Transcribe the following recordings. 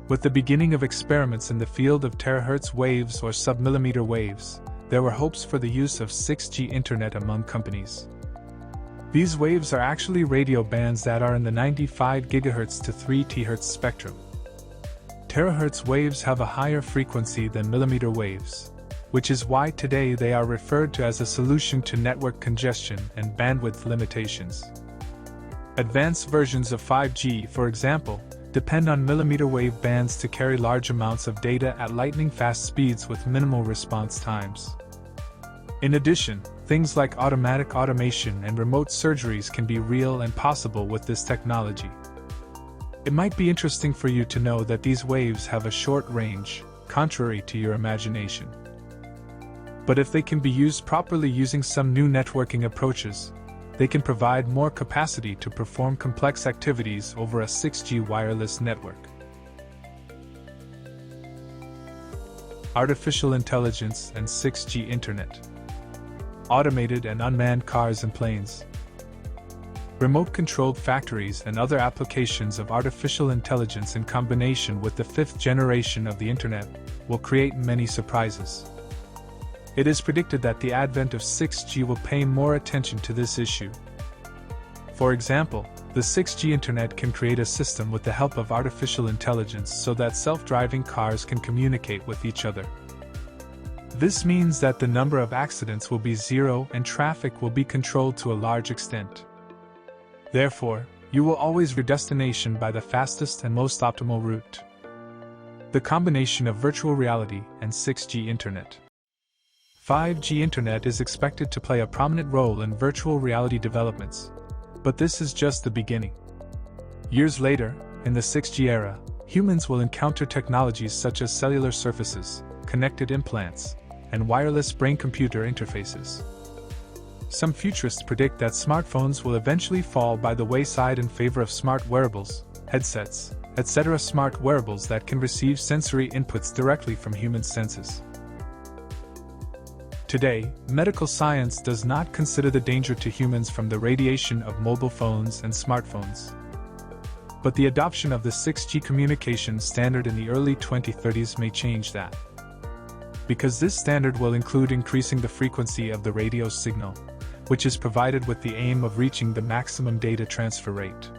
With the beginning of experiments in the field of terahertz waves or submillimeter waves, there were hopes for the use of 6G internet among companies. These waves are actually radio bands that are in the 95 GHz to 3 THz spectrum. Terahertz waves have a higher frequency than millimeter waves, which is why today they are referred to as a solution to network congestion and bandwidth limitations. Advanced versions of 5G, for example, depend on millimeter wave bands to carry large amounts of data at lightning-fast speeds with minimal response times. In addition, things like automatic automation and remote surgeries can be real and possible with this technology. It might be interesting for you to know that these waves have a short range, contrary to your imagination. But if they can be used properly using some new networking approaches, they can provide more capacity to perform complex activities over a 6G wireless network. Artificial intelligence and 6G internet. Automated and unmanned cars and planes. Remote-controlled factories and other applications of artificial intelligence in combination with the 5th generation of the internet will create many surprises. It is predicted that the advent of 6G will pay more attention to this issue. For example, the 6G internet can create a system with the help of artificial intelligence so that self-driving cars can communicate with each other. This means that the number of accidents will be zero and traffic will be controlled to a large extent. Therefore, you will always reach your destination by the fastest and most optimal route. The combination of virtual reality and 6G internet. 5G internet is expected to play a prominent role in virtual reality developments, but this is just the beginning. Years later, in the 6G era, humans will encounter technologies such as cellular surfaces, connected implants, and wireless brain-computer interfaces. Some futurists predict that smartphones will eventually fall by the wayside in favor of smart wearables, headsets, etc. Smart wearables that can receive sensory inputs directly from human senses. Today, medical science does not consider the danger to humans from the radiation of mobile phones and smartphones. But the adoption of the 6G communication standard in the early 2030s may change that. Because this standard will include increasing the frequency of the radio signal, which is provided with the aim of reaching the maximum data transfer rate.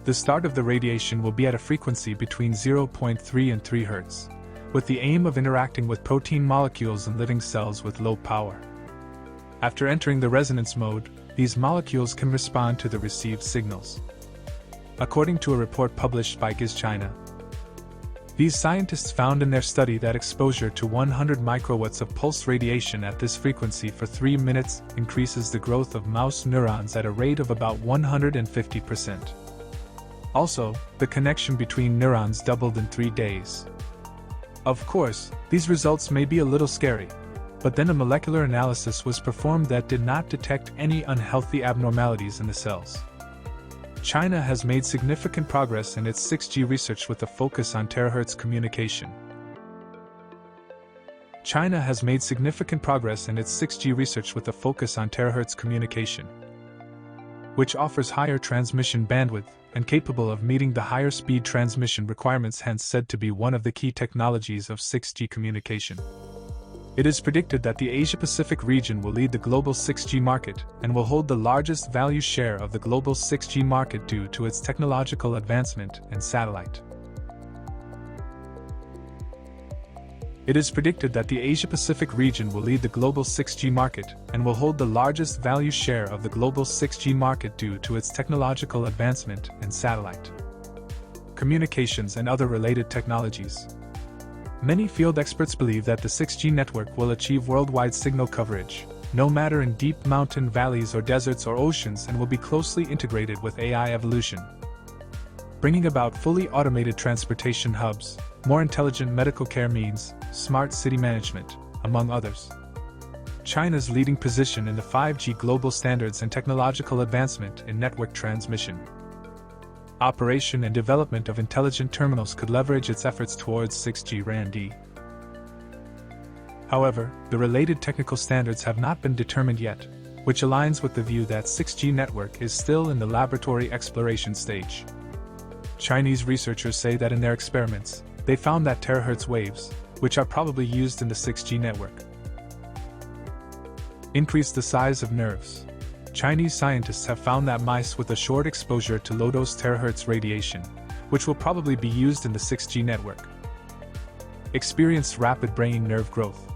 The start of the radiation will be at a frequency between 0.3 and 3 Hz, with the aim of interacting with protein molecules in living cells with low power. After entering the resonance mode, these molecules can respond to the received signals. According to a report published by GIZ China, these scientists found in their study that exposure to 100 microwatts of pulse radiation at this frequency for 3 minutes increases the growth of mouse neurons at a rate of about 150%. Also, the connection between neurons doubled in 3 days. Of course, these results may be a little scary, but then a molecular analysis was performed that did not detect any unhealthy abnormalities in the cells. China has made significant progress in its 6G research with a focus on terahertz communication. China has made significant progress in its 6G research with a focus on terahertz communication, which offers higher transmission bandwidth and capable of meeting the higher speed transmission requirements, hence said to be one of the key technologies of 6G communication. It is predicted that the Asia-Pacific region will lead the global 6G market and will hold the largest value share of the global 6G market due to its technological advancement and satellite. It is predicted that the Asia-Pacific region will lead the global 6G market and will hold the largest value share of the global 6G market due to its technological advancement and satellite communications and other related technologies. Many field experts believe that the 6G network will achieve worldwide signal coverage, no matter in deep mountain valleys or deserts or oceans, and will be closely integrated with AI evolution, bringing about fully automated transportation hubs, more intelligent medical care means, smart city management, among others. China's leading position in the 5G global standards and technological advancement in network transmission, operation and development of intelligent terminals could leverage its efforts towards 6G RAN-D. However, the related technical standards have not been determined yet, which aligns with the view that 6G network is still in the laboratory exploration stage. Chinese researchers say that in their experiments, they found that terahertz waves, which are probably used in the 6G network, increase the size of nerves. Chinese scientists have found that mice with a short exposure to low-dose terahertz radiation, which will probably be used in the 6G network, experienced rapid brain nerve growth.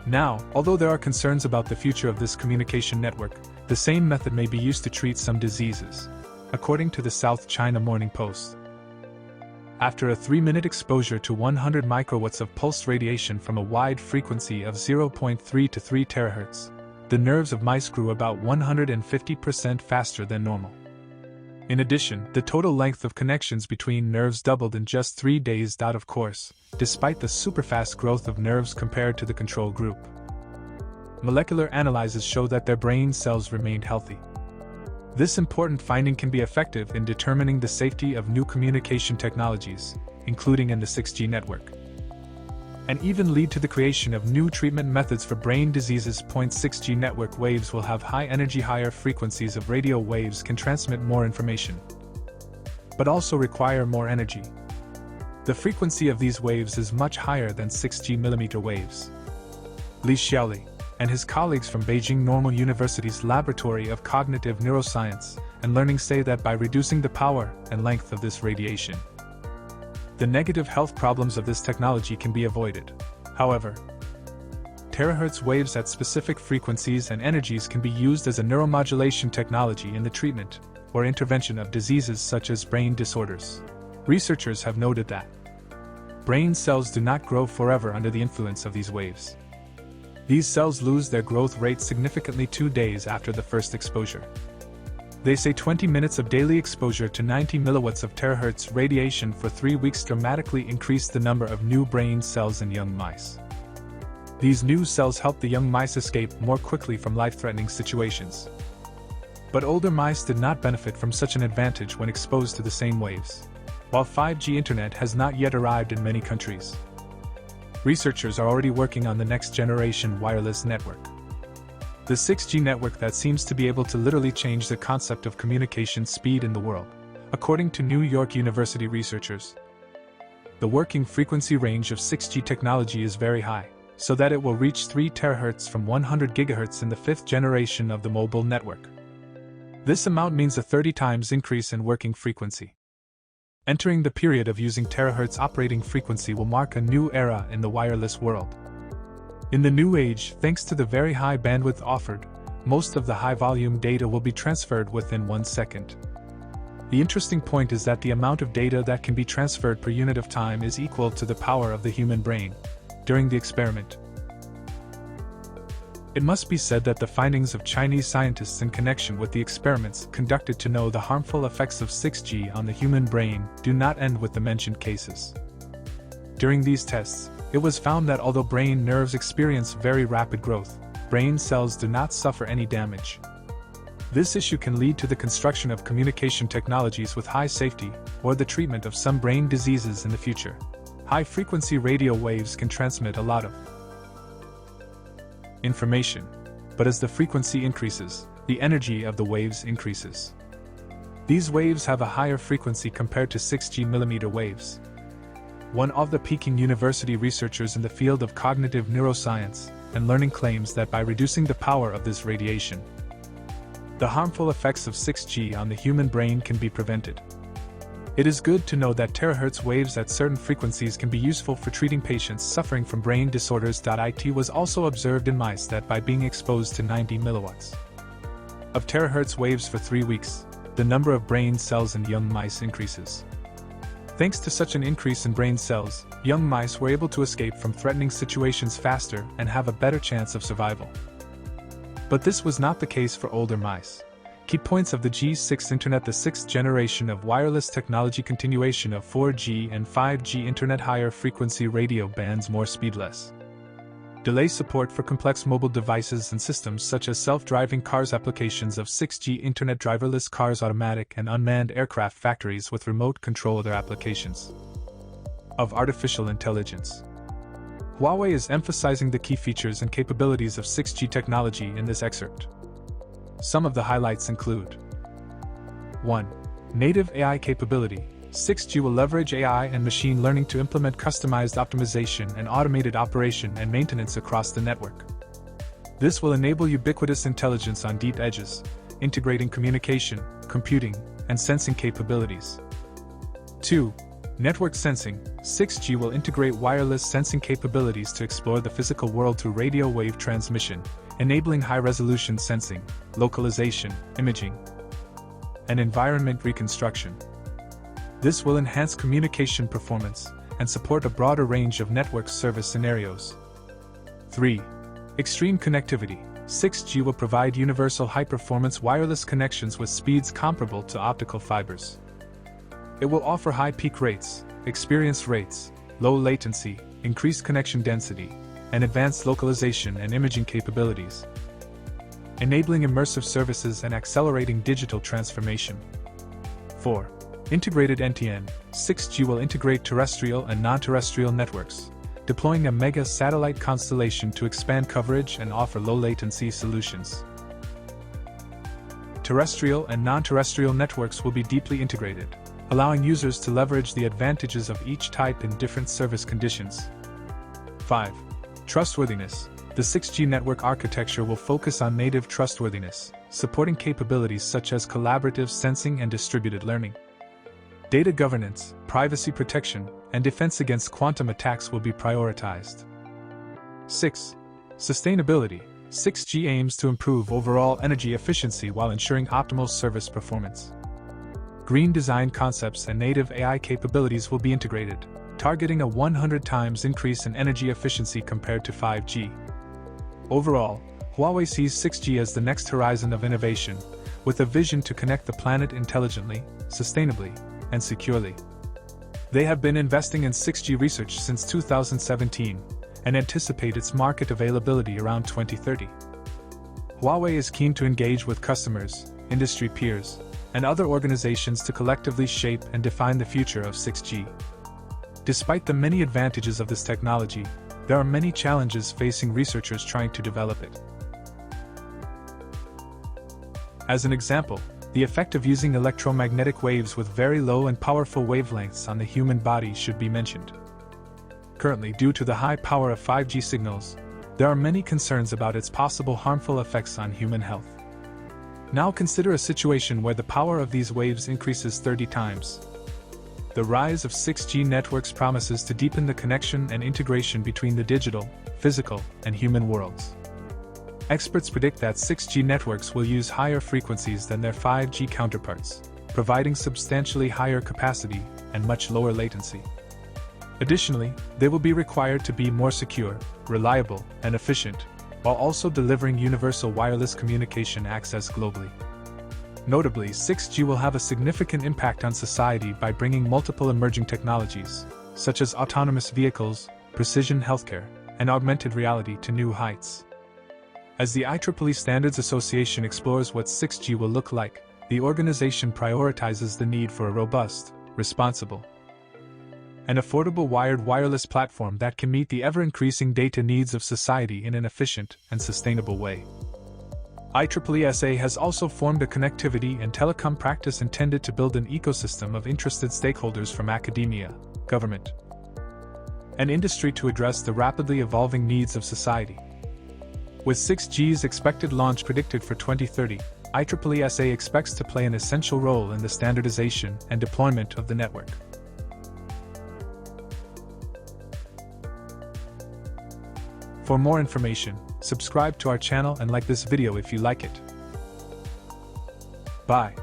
Now, although there are concerns about the future of this communication network, the same method may be used to treat some diseases, according to the South China Morning Post. After a 3-minute exposure to 100 microwatts of pulse radiation from a wide frequency of 0.3 to 3 terahertz, the nerves of mice grew about 150% faster than normal. In addition, the total length of connections between nerves doubled in just 3 days. Of course, despite the superfast growth of nerves compared to the control group, molecular analyses show that their brain cells remained healthy. This important finding can be effective in determining the safety of new communication technologies, including in the 6G network, and even lead to the creation of new treatment methods for brain diseases. 6G network waves will have high energy. Higher frequencies of radio waves can transmit more information, but also require more energy. The frequency of these waves is much higher than 6G millimeter waves. Li Xiaoli and his colleagues from Beijing Normal University's Laboratory of Cognitive Neuroscience and Learning say that by reducing the power and length of this radiation, the negative health problems of this technology can be avoided. However, terahertz waves at specific frequencies and energies can be used as a neuromodulation technology in the treatment or intervention of diseases such as brain disorders. Researchers have noted that brain cells do not grow forever under the influence of these waves. These cells lose their growth rate significantly 2 days after the first exposure. They say 20 minutes of daily exposure to 90 milliwatts of terahertz radiation for 3 weeks dramatically increased the number of new brain cells in young mice. These new cells help the young mice escape more quickly from life-threatening situations. But older mice did not benefit from such an advantage when exposed to the same waves. While 5G internet has not yet arrived in many countries, researchers are already working on the next generation wireless network, the 6G network that seems to be able to literally change the concept of communication speed in the world. According to New York University researchers, the working frequency range of 6G technology is very high, so that it will reach 3 terahertz from 100 gigahertz in the 5th generation of the mobile network. This amount means a 30 times increase in working frequency. Entering the period of using terahertz operating frequency will mark a new era in the wireless world. In the new age, thanks to the very high bandwidth offered, most of the high-volume data will be transferred within 1 second. The interesting point is that the amount of data that can be transferred per unit of time is equal to the power of the human brain during the experiment. It must be said that the findings of Chinese scientists in connection with the experiments conducted to know the harmful effects of 6G on the human brain do not end with the mentioned cases. During these tests, it was found that although brain nerves experience very rapid growth, brain cells do not suffer any damage. This issue can lead to the construction of communication technologies with high safety, or the treatment of some brain diseases in the future. High-frequency radio waves can transmit a lot of information, but as the frequency increases, the energy of the waves increases. These waves have a higher frequency compared to 6G millimeter waves. One of the Peking University researchers in the field of cognitive neuroscience and learning claims that by reducing the power of this radiation, the harmful effects of 6G on the human brain can be prevented. It is good to know that terahertz waves at certain frequencies can be useful for treating patients suffering from brain disorders. It was also observed in mice that by being exposed to 90 milliwatts of terahertz waves for 3 weeks, the number of brain cells in young mice increases. Thanks to such an increase in brain cells, young mice were able to escape from threatening situations faster and have a better chance of survival. But this was not the case for older mice. Key points of the G6 Internet: the 6th generation of wireless technology, continuation of 4G and 5G Internet, higher frequency radio bands, more speedless delay, support for complex mobile devices and systems such as self-driving cars, applications of 6G Internet, driverless cars, automatic and unmanned aircraft, factories with remote control, other applications of artificial intelligence. Huawei is emphasizing the key features and capabilities of 6G technology in this excerpt. Some of the highlights include: 1. Native AI capability. 6G will leverage AI and machine learning to implement customized optimization and automated operation and maintenance across the network. This will enable ubiquitous intelligence on deep edges, integrating communication, computing, and sensing capabilities. 2. Network sensing. 6G will integrate wireless sensing capabilities to explore the physical world through radio wave transmission, enabling high-resolution sensing, localization, imaging, and environment reconstruction. This will enhance communication performance and support a broader range of network service scenarios. 3. Extreme connectivity. 6G will provide universal high-performance wireless connections with speeds comparable to optical fibers. It will offer high peak rates, experience rates, low latency, increased connection density, and advanced localization and imaging capabilities, enabling immersive services and accelerating digital transformation. 4. Integrated NTN. 6G will integrate terrestrial and non-terrestrial networks, deploying a mega satellite constellation to expand coverage and offer low-latency solutions. Terrestrial and non-terrestrial networks will be deeply integrated, allowing users to leverage the advantages of each type in different service conditions. 5. Trustworthiness. The 6G network architecture will focus on native trustworthiness, supporting capabilities such as collaborative sensing and distributed learning. Data governance, privacy protection, and defense against quantum attacks will be prioritized. 6. Sustainability. 6G aims to improve overall energy efficiency while ensuring optimal service performance. Green design concepts and native AI capabilities will be integrated, targeting a 100 times increase in energy efficiency compared to 5G. Overall, Huawei sees 6G as the next horizon of innovation, with a vision to connect the planet intelligently, sustainably, and securely. They have been investing in 6G research since 2017 and anticipate its market availability around 2030. Huawei is keen to engage with customers, industry peers, and other organizations to collectively shape and define the future of 6G. Despite the many advantages of this technology, there are many challenges facing researchers trying to develop it. As an example, the effect of using electromagnetic waves with very low and powerful wavelengths on the human body should be mentioned. Currently, due to the high power of 5G signals, there are many concerns about its possible harmful effects on human health. Now consider a situation where the power of these waves increases 30 times. The rise of 6G networks promises to deepen the connection and integration between the digital, physical, and human worlds. Experts predict that 6G networks will use higher frequencies than their 5G counterparts, providing substantially higher capacity and much lower latency. Additionally, they will be required to be more secure, reliable, and efficient, while also delivering universal wireless communication access globally. Notably, 6G will have a significant impact on society by bringing multiple emerging technologies, such as autonomous vehicles, precision healthcare, and augmented reality to new heights. As the IEEE Standards Association explores what 6G will look like, the organization prioritizes the need for a robust, responsible, and affordable wired wireless platform that can meet the ever-increasing data needs of society in an efficient and sustainable way. IEEE SA has also formed a connectivity and telecom practice intended to build an ecosystem of interested stakeholders from academia, government, and industry to address the rapidly evolving needs of society. With 6G's expected launch predicted for 2030, IEEE SA expects to play an essential role in the standardization and deployment of the network. For more information, subscribe to our channel and like this video if you like it. Bye.